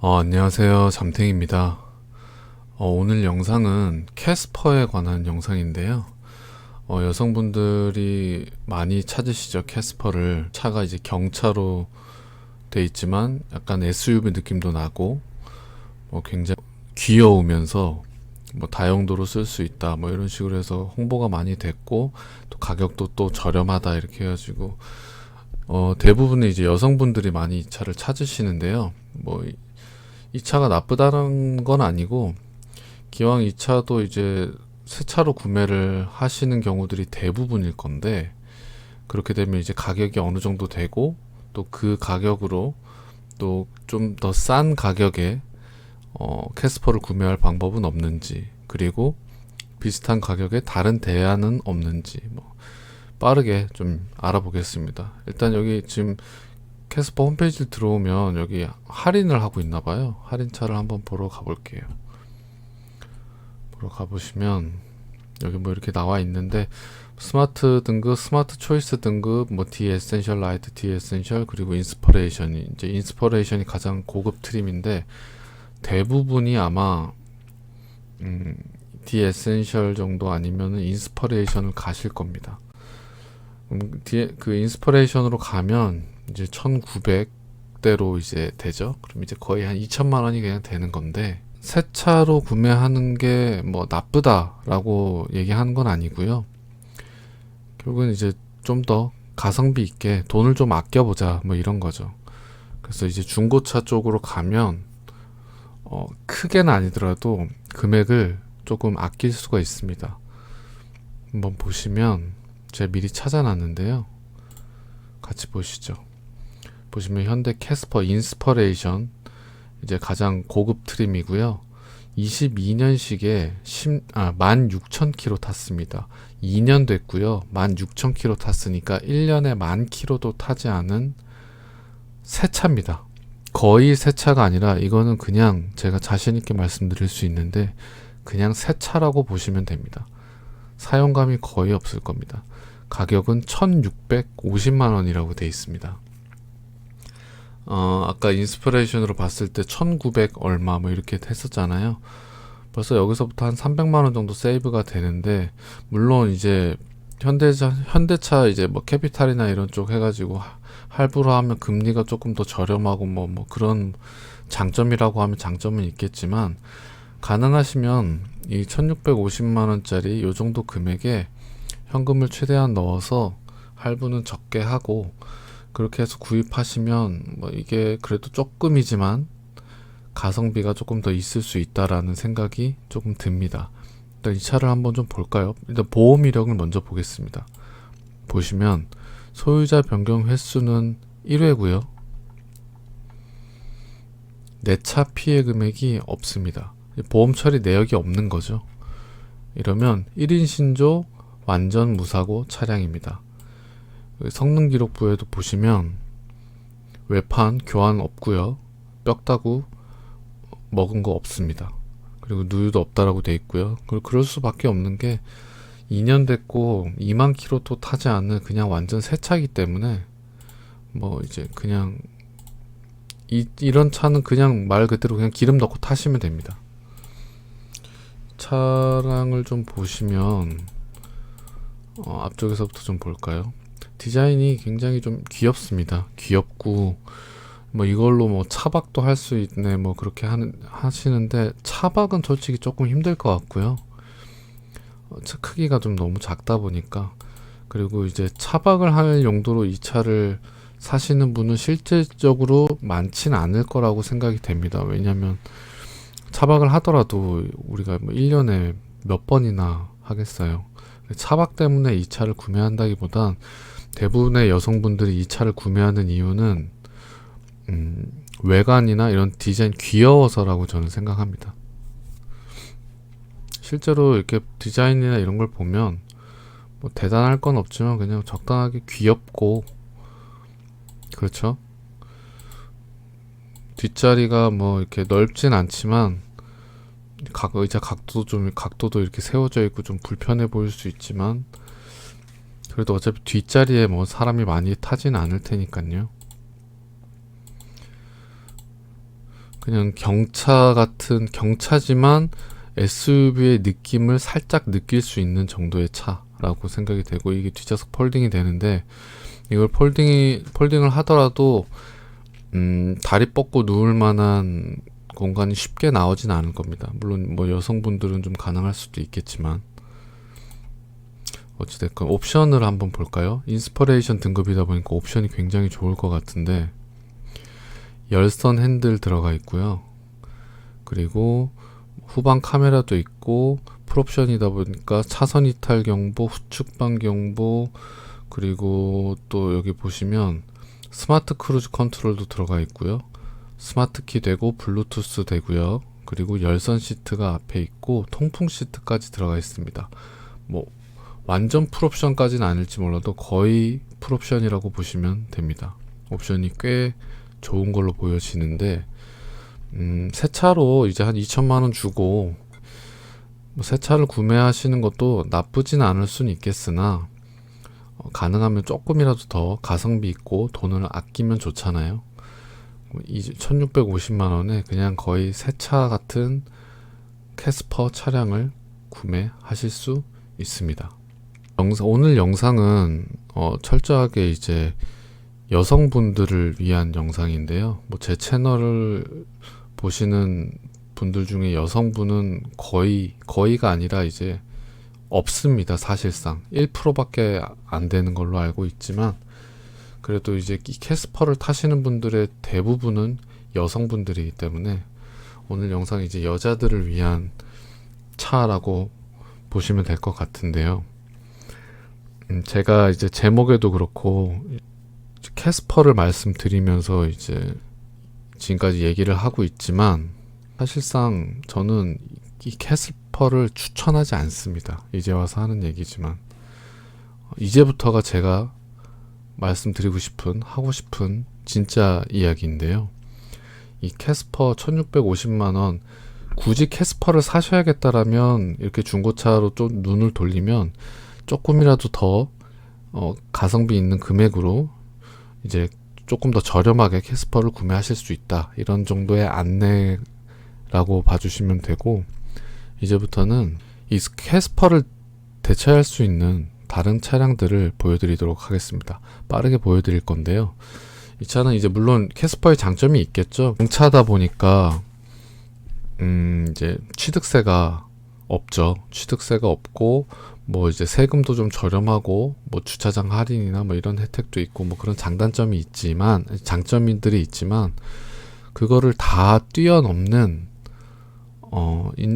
안녕하세요. 잠탱입니다. 오늘 영상은 캐스퍼에 관한 영상인데요. 여성분들이 많이 찾으시죠, 캐스퍼를. 차가 이제 경차로 돼 있지만 약간 SUV 느낌도 나고, 굉장히 귀여우면서 다용도로 쓸 수 있다, 이런 식으로 해서 홍보가 많이 됐고, 또 가격도 또 저렴하다 이렇게 해가지고 대부분은 이제 여성분들이 많이 이 차를 찾으시는데요. 이 차가 나쁘다는 건 아니고, 기왕 이 차도 이제 새 차로 구매를 하시는 경우들이 대부분일 건데, 그렇게 되면 이제 가격이 어느 정도 되고, 또 그 가격으로 또 좀 더 싼 가격에 캐스퍼를 구매할 방법은 없는지, 그리고 비슷한 가격에 다른 대안은 없는지 빠르게 좀 알아보겠습니다. 일단 여기 지금 캐스퍼 홈페이지 들어오면 여기 할인을 하고 있나 봐요. 할인차를 한번 보러 가볼게요. 보러 가보시면 여기 이렇게 나와 있는데, 스마트 등급, 스마트 초이스 등급, D 에센셜, 라이트, D 에센셜, 그리고 인스퍼레이션이, 이제 인스퍼레이션이 가장 고급 트림인데, 대부분이 아마 D 에센셜 정도 아니면은 인스퍼레이션을 가실 겁니다. 그 인스퍼레이션으로 가면 이제 1900대로 이제 되죠. 그럼 이제 거의 한 2천만 원이 그냥 되는 건데, 새 차로 구매하는 게 나쁘다라고 얘기하는 건 아니고요. 결국은 이제 좀 더 가성비 있게 돈을 좀 아껴보자 이런 거죠. 그래서 이제 중고차 쪽으로 가면 크게는 아니더라도 금액을 조금 아낄 수가 있습니다. 한번 보시면 제가 미리 찾아놨는데요. 같이 보시죠. 보시면 현대 캐스퍼 인스퍼레이션, 이제 가장 고급 트림이고요. 22년식에 16,000km 탔습니다. 2년 됐고요. 16,000km 탔으니까 1년에 10,000km도 타지 않은 새 차입니다. 거의 새 차가 아니라 이거는 그냥 제가 자신 있게 말씀드릴 수 있는데 그냥 새 차라고 보시면 됩니다. 사용감이 거의 없을 겁니다. 가격은 1,650만 원이라고 되어 있습니다. 아까 인스피레이션으로 봤을 때 1900 얼마 이렇게 했었잖아요. 벌써 여기서부터 한 300만 원 정도 세이브가 되는데, 물론 이제 현대차 이제 캐피탈이나 이런 쪽 해가지고 할부로 하면 금리가 조금 더 저렴하고 그런 장점이라고 하면 장점은 있겠지만, 가능하시면 이 1650만 원짜리 요 정도 금액에 현금을 최대한 넣어서 할부는 적게 하고 그렇게 해서 구입하시면 이게 그래도 조금이지만 가성비가 조금 더 있을 수 있다라는 생각이 조금 듭니다. 일단 이 차를 한번 좀 볼까요? 일단 보험 이력을 먼저 보겠습니다. 보시면 소유자 변경 횟수는 1회고요. 내차 피해 금액이 없습니다. 보험 처리 내역이 없는 거죠. 이러면 1인 신조 완전 무사고 차량입니다. 성능 기록부에도 보시면 외판 교환 없고요. 뼈다구 먹은 거 없습니다. 그리고 누유도 없다라고 돼 있고요. 그럴 수밖에 없는 게 2년 됐고 2만 킬로도 타지 않는 그냥 완전 새 차이기 때문에 이제 그냥 이런 차는 그냥 말 그대로 그냥 기름 넣고 타시면 됩니다. 차량을 좀 보시면 앞쪽에서부터 좀 볼까요? 디자인이 굉장히 좀 귀엽습니다. 귀엽고 이걸로 차박도 할 수 있네 그렇게 하시는데, 차박은 솔직히 조금 힘들 것 같고요. 차 크기가 좀 너무 작다 보니까. 그리고 이제 차박을 할 용도로 이 차를 사시는 분은 실질적으로 많지는 않을 거라고 생각이 됩니다. 왜냐면 차박을 하더라도 우리가 1년에 몇 번이나 하겠어요. 차박 때문에 이 차를 구매한다기보단 대부분의 여성분들이 이 차를 구매하는 이유는 외관이나 이런 디자인 귀여워서라고 저는 생각합니다. 실제로 이렇게 디자인이나 이런 걸 보면 대단할 건 없지만 그냥 적당하게 귀엽고, 그렇죠? 뒷자리가 이렇게 넓진 않지만 의자 각도도 이렇게 세워져 있고 좀 불편해 보일 수 있지만, 그래도 어차피 뒷자리에 사람이 많이 타진 않을 테니까요. 그냥 경차 같은 경차지만 SUV의 느낌을 살짝 느낄 수 있는 정도의 차라고 생각이 되고, 이게 뒷좌석 폴딩이 되는데 이걸 폴딩을 하더라도 다리 뻗고 누울 만한 공간이 쉽게 나오진 않을 겁니다. 물론 뭐 여성분들은 좀 가능할 수도 있겠지만, 어찌됐건 옵션을 한번 볼까요? 인스퍼레이션 등급이다 보니까 옵션이 굉장히 좋을 것 같은데, 열선 핸들 들어가 있고요. 그리고 후방 카메라도 있고, 풀옵션이다 보니까 차선 이탈 경보, 후측방 경보, 그리고 또 여기 보시면 스마트 크루즈 컨트롤도 들어가 있고요. 스마트 키 되고 블루투스 되고요. 그리고 열선 시트가 앞에 있고 통풍 시트까지 들어가 있습니다. 뭐 완전 풀옵션까지는 아닐지 몰라도 거의 풀옵션이라고 보시면 됩니다. 옵션이 꽤 좋은 걸로 보여지는데, 새 차로 이제 한 2천만원 주고 새 차를 구매하시는 것도 나쁘진 않을 수는 있겠으나, 가능하면 조금이라도 더 가성비 있고 돈을 아끼면 좋잖아요. 1650만원에 그냥 거의 새 차 같은 캐스퍼 차량을 구매하실 수 있습니다. 오늘 영상은 철저하게 이제 여성분들을 위한 영상인데요. 뭐 제 채널을 보시는 분들 중에 여성분은 거의가 아니라 이제 없습니다. 사실상 1%밖에 안 되는 걸로 알고 있지만, 그래도 이제 이 캐스퍼를 타시는 분들의 대부분은 여성분들이기 때문에 오늘 영상 이제 여자들을 위한 차라고 보시면 될 것 같은데요. 제가 이제 제목에도 그렇고 캐스퍼를 말씀드리면서 이제 지금까지 얘기를 하고 있지만, 사실상 저는 이 캐스퍼를 추천하지 않습니다. 이제 와서 하는 얘기지만, 이제부터가 제가 말씀드리고 싶은, 하고 싶은 진짜 이야기인데요. 이 캐스퍼 1650만원, 굳이 캐스퍼를 사셔야겠다라면 이렇게 중고차로 좀 눈을 돌리면 조금이라도 더 가성비 있는 금액으로 이제 조금 더 저렴하게 캐스퍼를 구매하실 수 있다, 이런 정도의 안내라고 봐주시면 되고, 이제부터는 이 캐스퍼를 대체할 수 있는 다른 차량들을 보여드리도록 하겠습니다. 빠르게 보여드릴 건데요. 이 차는 이제 물론 캐스퍼의 장점이 있겠죠. 중차다 보니까 이제 취득세가 없죠. 취득세가 없고, 뭐 이제 세금도 좀 저렴하고, 뭐 주차장 할인이나 뭐 이런 혜택도 있고, 뭐 그런 장단점이 있지만, 장점들이 있지만, 그거를 다 뛰어넘는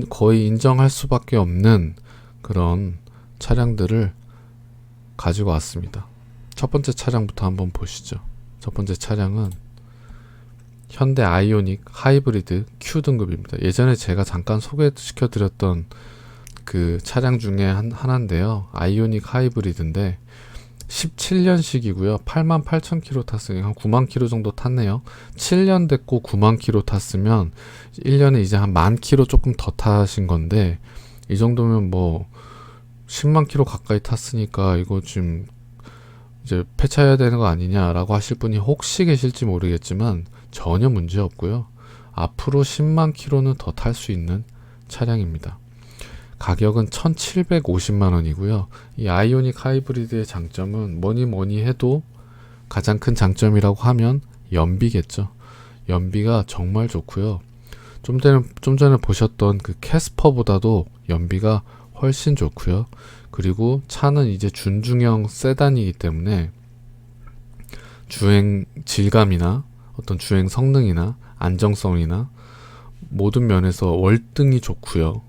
거의 인정할 수밖에 없는 그런 차량들을 가지고 왔습니다. 첫 번째 차량부터 한번 보시죠. 첫 번째 차량은 현대 아이오닉 하이브리드 Q 등급입니다. 예전에 제가 잠깐 소개시켜 드렸던 그 차량 중에 하나인데요. 아이오닉 하이브리드인데 17년식이고요. 88,000km 탔으니 한 9만 km 정도 탔네요. 7년 됐고 9만 km 탔으면 1년에 이제 한 10,000km 조금 더 타신 건데, 이 정도면 뭐 10만 km 가까이 탔으니까 이거 지금 이제 폐차해야 되는 거 아니냐라고 하실 분이 혹시 계실지 모르겠지만 전혀 문제 없고요. 앞으로 10만 km는 더 탈 수 있는 차량입니다. 가격은 1,750만 원이고요. 이 아이오닉 하이브리드의 장점은 뭐니 해도 가장 큰 장점이라고 하면 연비겠죠. 연비가 정말 좋고요. 좀 전에 보셨던 그 캐스퍼보다도 연비가 훨씬 좋고요. 그리고 차는 이제 준중형 세단이기 때문에 주행 질감이나 어떤 주행 성능이나 안정성이나 모든 면에서 월등히 좋고요.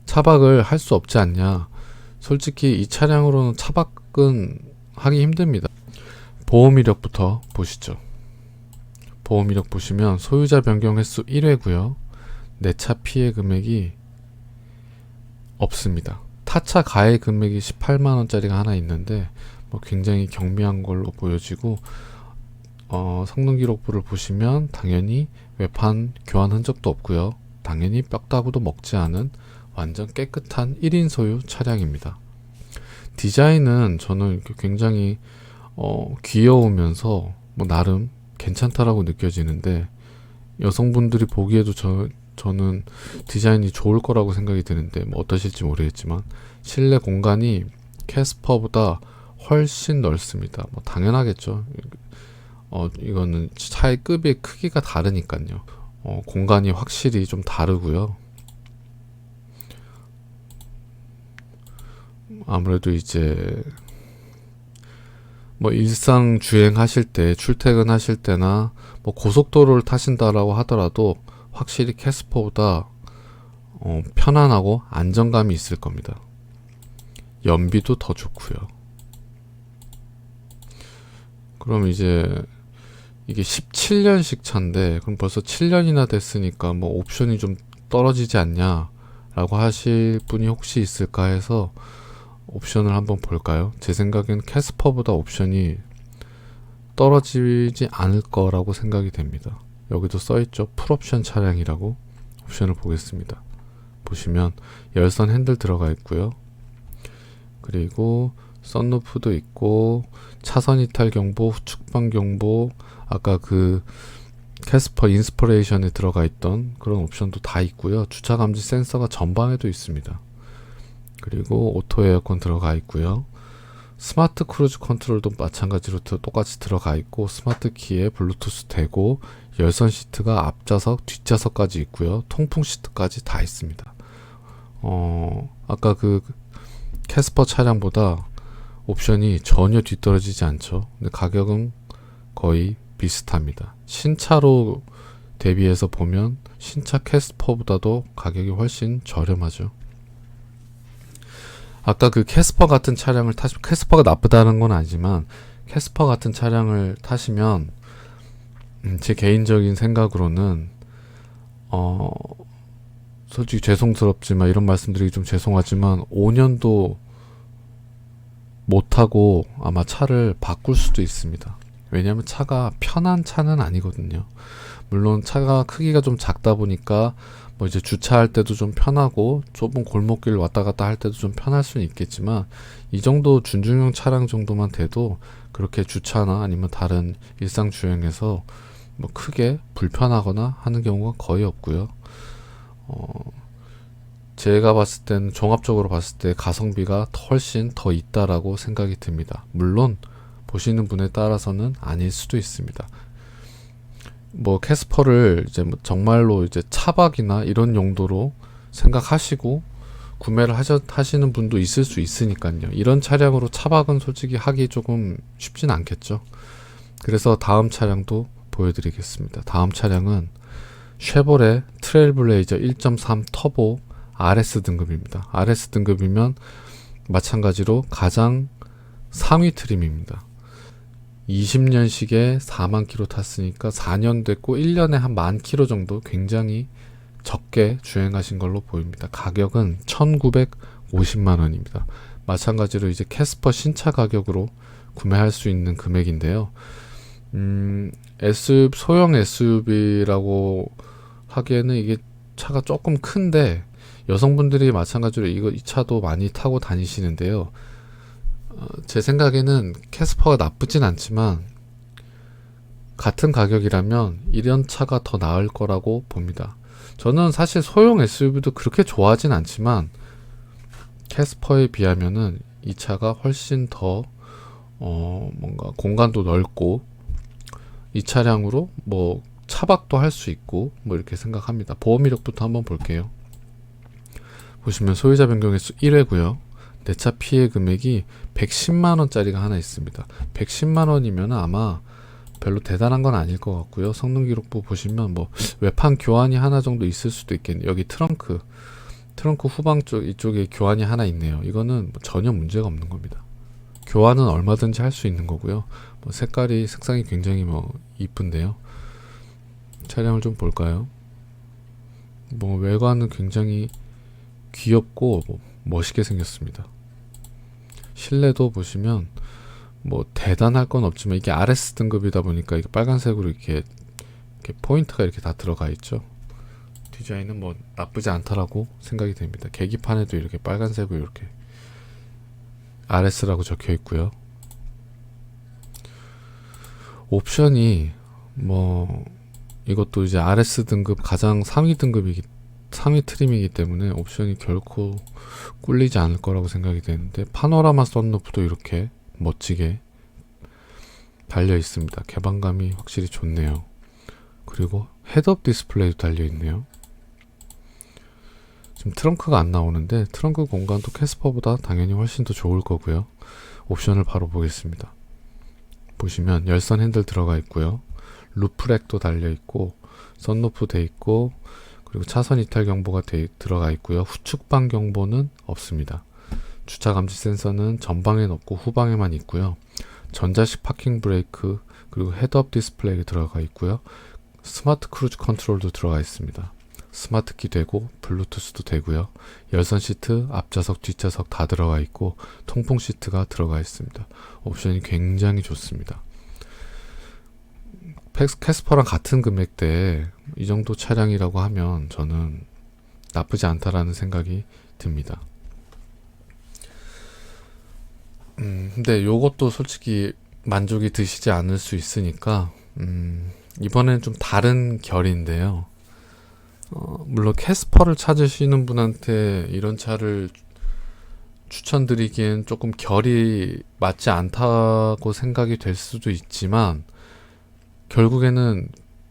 차박을 할 수 없지 않냐. 솔직히 이 차량으로는 차박은 하기 힘듭니다. 보험 이력부터 보시죠. 보험 이력 보시면 소유자 변경 횟수 1회고요. 내차 피해 금액이 없습니다. 타차 가해 금액이 18만원짜리가 하나 있는데 뭐 굉장히 경미한 걸로 보여지고, 성능 기록부를 보시면 당연히 외판 교환 흔적도 없고요. 당연히 뼈다구도 먹지 않은 완전 깨끗한 1인 소유 차량입니다. 디자인은 저는 굉장히 귀여우면서 뭐 나름 괜찮다라고 느껴지는데, 여성분들이 보기에도 저는 디자인이 좋을 거라고 생각이 드는데 뭐 어떠실지 모르겠지만 실내 공간이 캐스퍼보다 훨씬 넓습니다. 뭐 당연하겠죠. 이거는 차의 급의 크기가 다르니까요. 공간이 확실히 좀 다르고요. 아무래도 이제 뭐 일상 주행하실 때, 출퇴근하실 때나 뭐 고속도로를 타신다라고 하더라도 확실히 캐스퍼보다 편안하고 안정감이 있을 겁니다. 연비도 더 좋고요. 그럼 이제 이게 17년식 차인데 그럼 벌써 7년이나 됐으니까 뭐 옵션이 좀 떨어지지 않냐 라고 하실 분이 혹시 있을까 해서 옵션을 한번 볼까요? 제 생각엔 캐스퍼보다 옵션이 떨어지지 않을 거라고 생각이 됩니다. 여기도 써있죠. 풀옵션 차량이라고. 옵션을 보겠습니다. 보시면 열선 핸들 들어가 있고요. 그리고 썬루프도 있고 차선 이탈 경보, 후측방 경보, 아까 그 캐스퍼 인스퍼레이션에 들어가 있던 그런 옵션도 다 있고요. 주차 감지 센서가 전방에도 있습니다. 그리고 오토 에어컨 들어가 있고요. 스마트 크루즈 컨트롤도 마찬가지로 똑같이 들어가 있고 스마트 키에 블루투스 되고 열선 시트가 앞좌석, 뒷좌석까지 있고요. 통풍 시트까지 다 있습니다. 아까 그 캐스퍼 차량보다 옵션이 전혀 뒤떨어지지 않죠. 근데 가격은 거의 비슷합니다. 신차로 대비해서 보면 신차 캐스퍼보다도 가격이 훨씬 저렴하죠. 아까 그 캐스퍼 같은 차량을 타시면, 캐스퍼가 나쁘다는 건 아니지만 캐스퍼 같은 차량을 타시면 제 개인적인 생각으로는 솔직히 죄송스럽지만 이런 말씀드리기 좀 죄송하지만 5년도 못하고 아마 차를 바꿀 수도 있습니다. 왜냐하면 차가 편한 차는 아니거든요. 물론 차가 크기가 좀 작다 보니까 뭐 이제 주차할 때도 좀 편하고 좁은 골목길 왔다 갔다 할 때도 좀 편할 수는 있겠지만 이 정도 준중형 차량 정도만 돼도 그렇게 주차나 아니면 다른 일상 주행에서 뭐 크게 불편하거나 하는 경우가 거의 없고요. 제가 봤을 때는 종합적으로 봤을 때 가성비가 훨씬 더 있다라고 생각이 듭니다. 물론 보시는 분에 따라서는 아닐 수도 있습니다. 뭐 캐스퍼를 이제 뭐 정말로 이제 차박이나 이런 용도로 생각하시고 구매를 하시는 분도 있을 수 있으니까요. 이런 차량으로 차박은 솔직히 하기 조금 쉽진 않겠죠. 그래서 다음 차량도 보여드리겠습니다. 다음 차량은 쉐보레 트레일블레이저 1.3 터보 RS 등급입니다. RS 등급이면 마찬가지로 가장 상위 트림입니다. 20년식에 4만 킬로 탔으니까 4년 됐고 1년에 한 1만 킬로 정도 굉장히 적게 주행하신 걸로 보입니다. 가격은 1,950만 원입니다. 마찬가지로 이제 캐스퍼 신차 가격으로 구매할 수 있는 금액인데요. 소형 SUV라고 하기에는 이게 차가 조금 큰데 여성분들이 마찬가지로 이 차도 많이 타고 다니시는데요. 제 생각에는 캐스퍼가 나쁘진 않지만 같은 가격이라면 이런 차가 더 나을 거라고 봅니다. 저는 사실 소형 SUV도 그렇게 좋아하진 않지만 캐스퍼에 비하면은 이 차가 훨씬 더 뭔가 공간도 넓고 이 차량으로 뭐 차박도 할 수 있고 뭐 이렇게 생각합니다. 보험 이력부터 한번 볼게요. 보시면 소유자 변경 횟수 1회고요. 내차 피해 금액이 110만원짜리가 하나 있습니다. 110만원이면 아마 별로 대단한 건 아닐 것 같고요. 성능 기록부 보시면 뭐 외판 교환이 하나 정도 있을 수도 있겠네요. 여기 트렁크 후방 쪽 이쪽에 교환이 하나 있네요. 이거는 뭐 전혀 문제가 없는 겁니다. 교환은 얼마든지 할 수 있는 거고요. 뭐 색상이 굉장히 뭐 이쁜데요. 차량을 좀 볼까요? 뭐 외관은 굉장히 귀엽고 뭐 멋있게 생겼습니다. 실내도 보시면 뭐 대단할 건 없지만 이게 RS 등급이다 보니까 이게 빨간색으로 이렇게 포인트가 이렇게 다 들어가 있죠. 디자인은 뭐 나쁘지 않다라고 생각이 됩니다. 계기판에도 이렇게 빨간색으로 이렇게 RS라고 적혀 있고요. 옵션이 뭐 이것도 이제 RS 등급 가장 상위 트림이기 때문에 옵션이 결코 꿀리지 않을 거라고 생각이 되는데, 파노라마 썬루프도 이렇게 멋지게 달려 있습니다. 개방감이 확실히 좋네요. 그리고 헤드업 디스플레이도 달려 있네요. 지금 트렁크가 안 나오는데 트렁크 공간도 캐스퍼보다 당연히 훨씬 더 좋을 거고요. 옵션을 바로 보겠습니다. 보시면 열선 핸들 들어가 있고요. 루프렉도 달려 있고, 썬루프 돼 있고, 그리고 차선 이탈 경보가 들어가 있고요. 후측방 경보는 없습니다. 주차 감지 센서는 전방엔 없고 후방에만 있고요. 전자식 파킹 브레이크, 그리고 헤드업 디스플레이가 들어가 있고요. 스마트 크루즈 컨트롤도 들어가 있습니다. 스마트키 되고 블루투스도 되고요. 열선 시트, 앞좌석, 뒷좌석 다 들어가 있고, 통풍 시트가 들어가 있습니다. 옵션이 굉장히 좋습니다. 캐스퍼랑 같은 금액대에 이 정도 차량이라고 하면 저는 나쁘지 않다라는 생각이 듭니다. 근데 요것도 솔직히 만족이 드시지 않을 수 있으니까 이번엔 좀 다른 결인데요. 물론 캐스퍼를 찾으시는 분한테 이런 차를 추천드리기엔 조금 결이 맞지 않다고 생각이 될 수도 있지만, 결국에는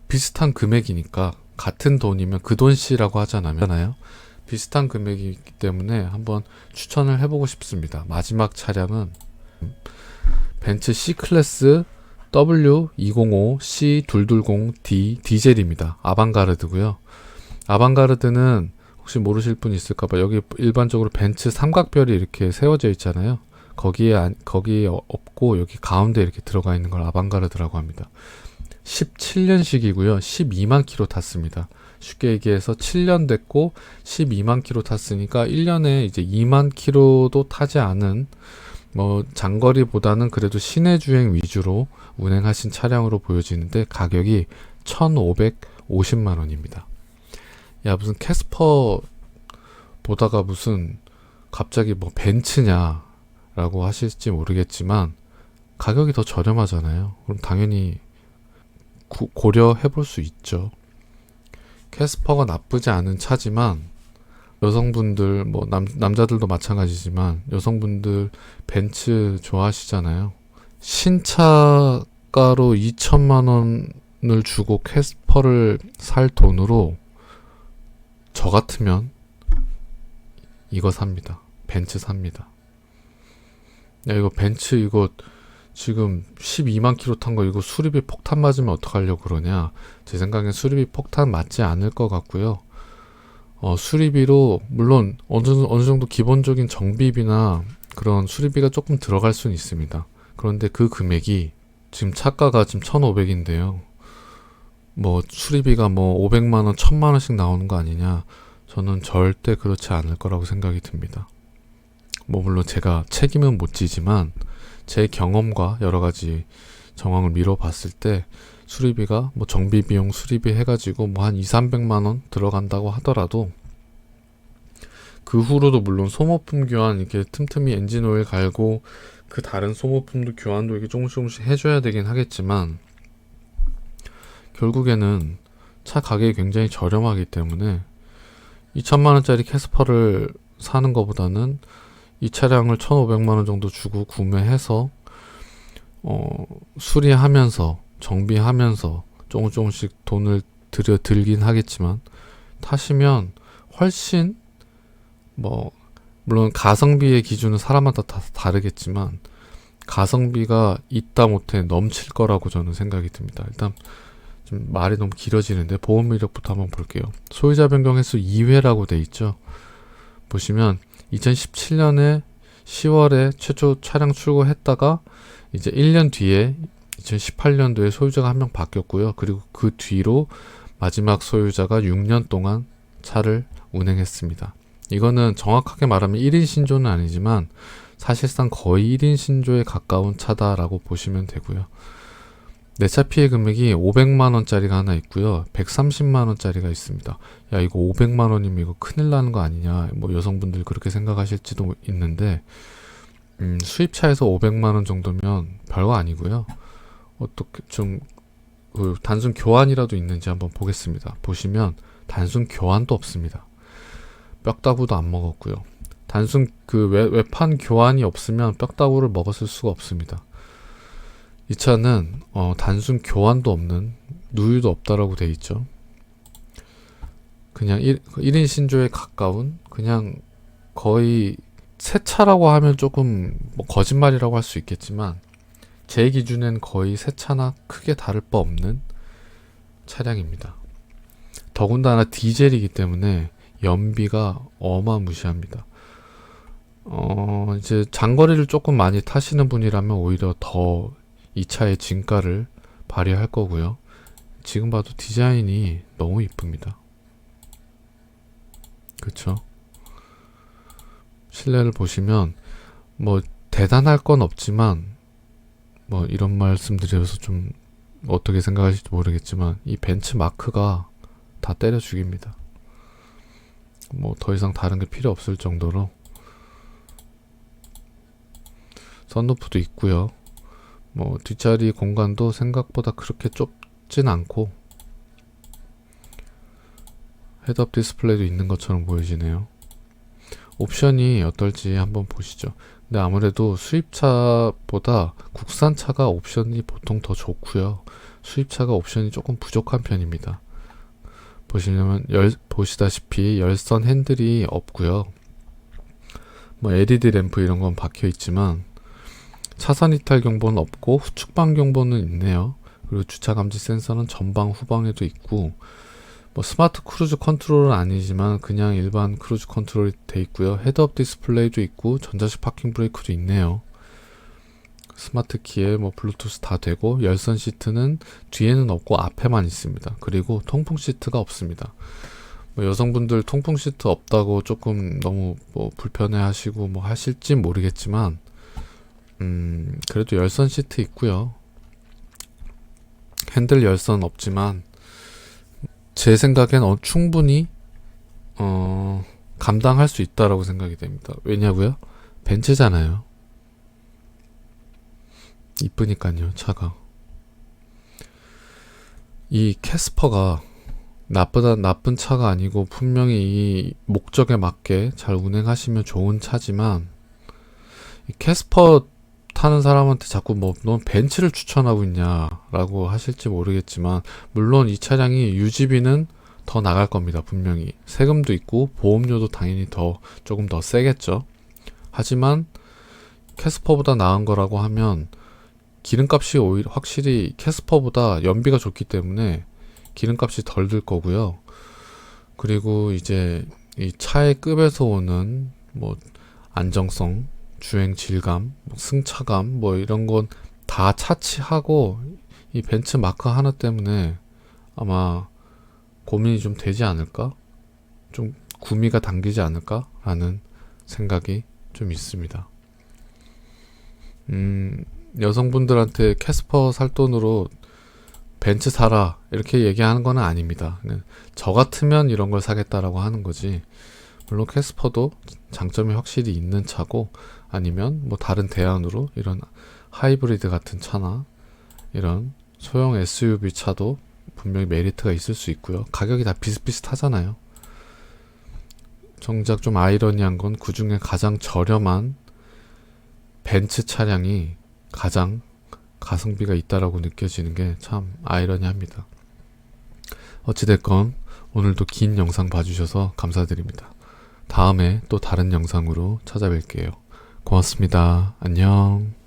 비슷한 금액이니까, 같은 돈이면 그 돈씨라고 하잖아요. 비슷한 금액이기 때문에 한번 추천을 해보고 싶습니다. 마지막 차량은 벤츠 C클래스 W205 C220D 디젤입니다. 아방가르드고요. 아방가르드는 혹시 모르실 분 있을까봐, 여기 일반적으로 벤츠 삼각별이 이렇게 세워져 있잖아요. 거기에 없고 여기 가운데 이렇게 들어가 있는 걸 아방가르드라고 합니다. 17년식이고요. 12만 킬로 탔습니다. 쉽게 얘기해서 7년 됐고 12만 킬로 탔으니까 1년에 이제 2만 킬로도 타지 않은, 장거리보다는 그래도 시내 주행 위주로 운행하신 차량으로 보여지는데, 가격이 1,550만 원입니다. 야, 무슨 캐스퍼 보다가 무슨 갑자기 벤츠냐 라고 하실지 모르겠지만, 가격이 더 저렴하잖아요. 그럼 당연히 고려해 볼 수 있죠. 캐스퍼가 나쁘지 않은 차지만, 여성분들, 남자들도 마찬가지지만, 여성분들 벤츠 좋아하시잖아요. 신차가로 2천만 원을 주고 캐스퍼를 살 돈으로 저 같으면 이거 삽니다. 벤츠 삽니다. 야, 이거 벤츠 이거 지금 12만 킬로 탄 거, 이거 수리비 폭탄 맞으면 어떡하려고 그러냐. 제 생각엔 수리비 폭탄 맞지 않을 것 같고요. 수리비로 물론 어느 정도 기본적인 정비비나 그런 수리비가 조금 들어갈 수는 있습니다. 그런데 그 금액이, 지금 차가가 지금 1,500인데요. 수리비가 500만 원, 1,000만 원씩 나오는 거 아니냐. 저는 절대 그렇지 않을 거라고 생각이 듭니다. 물론 제가 책임은 못 지지만, 제 경험과 여러 가지 정황을 미뤄 봤을 때, 수리비가 정비 비용 수리비 해가지고 한 200~300만 원 들어간다고 하더라도, 그 후로도 물론 소모품 교환, 이렇게 틈틈이 엔진 오일 갈고 그 다른 소모품도 교환도 이렇게 조금씩 해줘야 되긴 하겠지만, 결국에는 차 가격이 굉장히 저렴하기 때문에 2천만 원짜리 캐스퍼를 사는 것보다는 이 차량을 1,500만 원 정도 주고 구매해서 수리하면서 정비하면서 조금씩 돈을 들긴 하겠지만, 타시면 훨씬, 물론 가성비의 기준은 사람마다 다 다르겠지만, 가성비가 있다 못해 넘칠 거라고 저는 생각이 듭니다. 일단 좀 말이 너무 길어지는데 보험 이력부터 한번 볼게요. 소유자 변경 횟수 2회라고 돼 있죠. 보시면 2017년에 10월에 최초 차량 출고했다가 이제 1년 뒤에 2018년도에 소유자가 한 명 바뀌었고요. 그리고 그 뒤로 마지막 소유자가 6년 동안 차를 운행했습니다. 이거는 정확하게 말하면 1인 신조는 아니지만 사실상 거의 1인 신조에 가까운 차다라고 보시면 되고요. 내차 피해 금액이 500만 원짜리가 하나 있고요. 130만 원짜리가 있습니다. 야, 이거 500만 원이면 이거 큰일 나는 거 아니냐. 여성분들 그렇게 생각하실지도 있는데, 수입차에서 500만 원 정도면 별거 아니고요. 어떻게 좀 단순 교환이라도 있는지 한번 보겠습니다. 보시면 단순 교환도 없습니다. 뼈다구도 안 먹었고요. 단순 그 외판 교환이 없으면 뼈다구를 먹었을 수가 없습니다. 이 차는 단순 교환도 없는, 누유도 없다라고 돼 있죠. 그냥 1인 신조에 가까운, 그냥 거의 새 차라고 하면 조금 뭐 거짓말이라고 할 수 있겠지만 제 기준엔 거의 새 차나 크게 다를 바 없는 차량입니다. 더군다나 디젤이기 때문에 연비가 어마무시합니다. 이제 장거리를 조금 많이 타시는 분이라면 오히려 더 이 차의 진가를 발휘할 거고요. 지금 봐도 디자인이 너무 이쁩니다. 그쵸? 실내를 보시면 뭐 대단할 건 없지만, 뭐 이런 말씀 드려서 좀 어떻게 생각하실지 모르겠지만 이 벤츠 마크가 다 때려 죽입니다. 뭐 더 이상 다른 게 필요 없을 정도로. 선루프도 있고요. 뭐 뒷자리 공간도 생각보다 그렇게 좁진 않고 헤드업 디스플레이도 있는 것처럼 보여지네요. 옵션이 어떨지 한번 보시죠. 근데 아무래도 수입차보다 국산차가 옵션이 보통 더 좋고요. 수입차가 옵션이 조금 부족한 편입니다. 보시면 보시다시피 열선 핸들이 없고요. 뭐 LED 램프 이런 건 박혀 있지만 차선 이탈 경보는 없고 후측방 경보는 있네요. 그리고 주차 감지 센서는 전방 후방에도 있고, 뭐 스마트 크루즈 컨트롤은 아니지만 그냥 일반 크루즈 컨트롤이 돼 있고요. 헤드업 디스플레이도 있고 전자식 파킹 브레이크도 있네요. 스마트 키에 뭐 블루투스 다 되고, 열선 시트는 뒤에는 없고 앞에만 있습니다. 그리고 통풍 시트가 없습니다. 뭐 여성분들 통풍 시트 없다고 조금 너무 뭐 불편해 하시고 뭐 하실지 모르겠지만 그래도 열선 시트 있고요. 핸들 열선 없지만 제 생각엔 충분히 감당할 수 있다라고 생각이 됩니다. 왜냐고요? 벤츠잖아요. 이쁘니까요, 차가. 이 캐스퍼가 나쁜 차가 아니고 분명히 이 목적에 맞게 잘 운행하시면 좋은 차지만, 이 캐스퍼 타는 사람한테 자꾸 뭐 넌 벤츠를 추천하고 있냐라고 하실지 모르겠지만, 물론 이 차량이 유지비는 더 나갈 겁니다. 분명히 세금도 있고 보험료도 당연히 조금 더 세겠죠. 하지만 캐스퍼보다 나은 거라고 하면 기름값이 오히려 확실히 캐스퍼보다 연비가 좋기 때문에 기름값이 덜 들 거고요. 그리고 이제 이 차의 급에서 오는 뭐 안정성, 주행 질감, 승차감 뭐 이런 건 다 차치하고 이 벤츠 마크 하나 때문에 아마 고민이 좀 되지 않을까? 좀 구미가 당기지 않을까? 라는 생각이 좀 있습니다. 여성분들한테 캐스퍼 살 돈으로 벤츠 사라 이렇게 얘기하는 건 아닙니다. 저 같으면 이런 걸 사겠다라고 하는 거지. 물론 캐스퍼도 장점이 확실히 있는 차고, 아니면 뭐 다른 대안으로 이런 하이브리드 같은 차나 이런 소형 SUV 차도 분명히 메리트가 있을 수 있고요. 가격이 다 비슷비슷하잖아요. 정작 좀 아이러니한 건 그 중에 가장 저렴한 벤츠 차량이 가장 가성비가 있다라고 느껴지는 게 참 아이러니합니다. 어찌됐건 오늘도 긴 영상 봐주셔서 감사드립니다. 다음에 또 다른 영상으로 찾아뵐게요. 고맙습니다. 안녕.